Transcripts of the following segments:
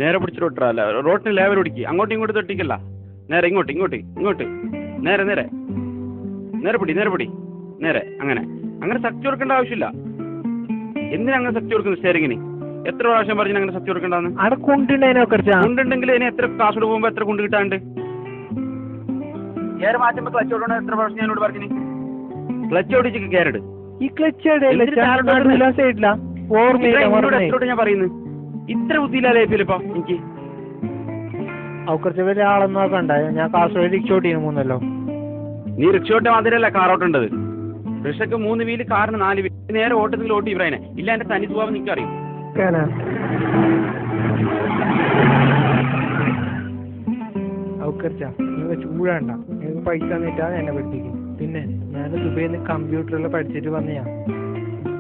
നേരെ പിടിച്ചിട്ട് വിട്ടല്ല, റോട്ടിന് ലേവൽ പിടിക്കുക, അങ്ങോട്ടും ഇങ്ങോട്ട് തൊട്ടിക്കല്ല, നേരെ ഇങ്ങോട്ട് ഇങ്ങോട്ട് ഇങ്ങോട്ട്, നേരെ നേരെ നേരെ പിടി നേരെ പിടി നേരെ. അങ്ങനെ അങ്ങനെ ശക്തി കൊടുക്കേണ്ട ആവശ്യമില്ല. എന്തിനാ അങ്ങനെ ശക്തി കൊടുക്കുന്നത് സ്റ്റെയറിങ്ങിന്? എത്ര പ്രാവശ്യം പറഞ്ഞു അങ്ങനെ ശക്തി കൊടുക്കണ്ടെന്ന്? കൊണ്ടുണ്ടെങ്കിൽ ഇനി എത്ര കാശ് കൊടുക്കുമ്പോ എത്ര കൊണ്ട് കിട്ടാണ്ട്? ഗിയർ മാറ്റുമ്പോ ക്ലച്ച് ഓടണം എത്ര പ്രാവശ്യം ഞാനോട് പറഞ്ഞു? ക്ലച്ച് ഓടിച്ച് ഗിയറിട്. ഈ ക്ലച്ച് എത്രയോട് ഞാൻ പറയുന്നത്? ഇത്ര ബുദ്ധിയില്ല ലൈഫിലിപ്പോ എനിക്ക്. കുറച്ച് വലിയ ആളൊന്നും നോക്കണ്ട. ഞാൻ കാസർഗോഡ് റിക്ഷ ഓട്ടിയിരുന്നല്ലോ. നീ റിക്ഷ ഓട്ട മാതിരല്ല കാർ ഓട്ടേണ്ടത്. റിക്ഷക്ക് 3 വീല്, കാറിന് 4 വീല്. നേരെ ഓട്ടത്തിൽ ഓട്ടി ഇബ്രാഹിനെ. ഇല്ല എന്റെ തനി സ്വഭാവം നിനക്കറിയും. ചൂടാണ്ട, എനിക്ക് പൈസ തന്നിട്ടാ എന്നെ പഠിപ്പിക്കും. പിന്നെ ഞാൻ ദുബൈന്ന് കമ്പ്യൂട്ടറിൽ പഠിച്ചിട്ട് വന്നയാ.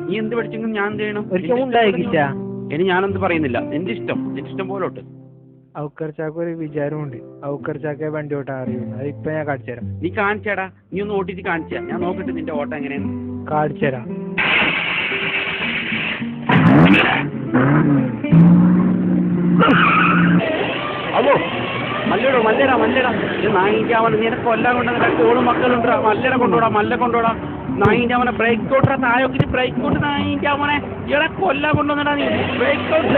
നീ എന്ത് പഠിച്ചെങ്കിലും ഞാൻ എന്ത് ചെയ്യണം? ഒരിക്കലും ഉണ്ടായിക്കില്ല. ഇനി ഞാനെന്ത് പറയുന്നില്ല. എന്റെ ഇഷ്ടം പോലോട്ട്. ഔക്കർച്ചാക്ക് ഒരു വിചാരമുണ്ട്. ഔക്കർച്ചാക്കെ വണ്ടി ഓട്ടാൻ അറിയുന്നു. അത് ഇപ്പൊ ഞാൻ കാണിച്ചു തരാം. നീ കാണിച്ചേടാ. നീ ഒന്ന് ഓട്ടിച്ച് കാണിച്ചാ ഞാൻ നോക്കട്ടെ നിന്റെ ഓട്ടം എങ്ങനെയാണ്. കാണിച്ചു തരാം. അതോ മല്ലടാ ഇത് നായിക്കാവണം. നീ എന്നെ കൊല്ലാൻ കൊണ്ടുവന്ന 2 ഓളും മക്കളുണ്ടാ. മല്ല കൊണ്ടോടാ നായിക്കാവനെ. ബ്രേക്ക് ഔട്ടറാ താഴോക്കിട്ട് ബ്രേക്ക് ഔട്ട് നായിക്കാവനെ. ഇവിടെ കൊല്ലാൻ കൊണ്ടുവന്നടാ നീ. Break out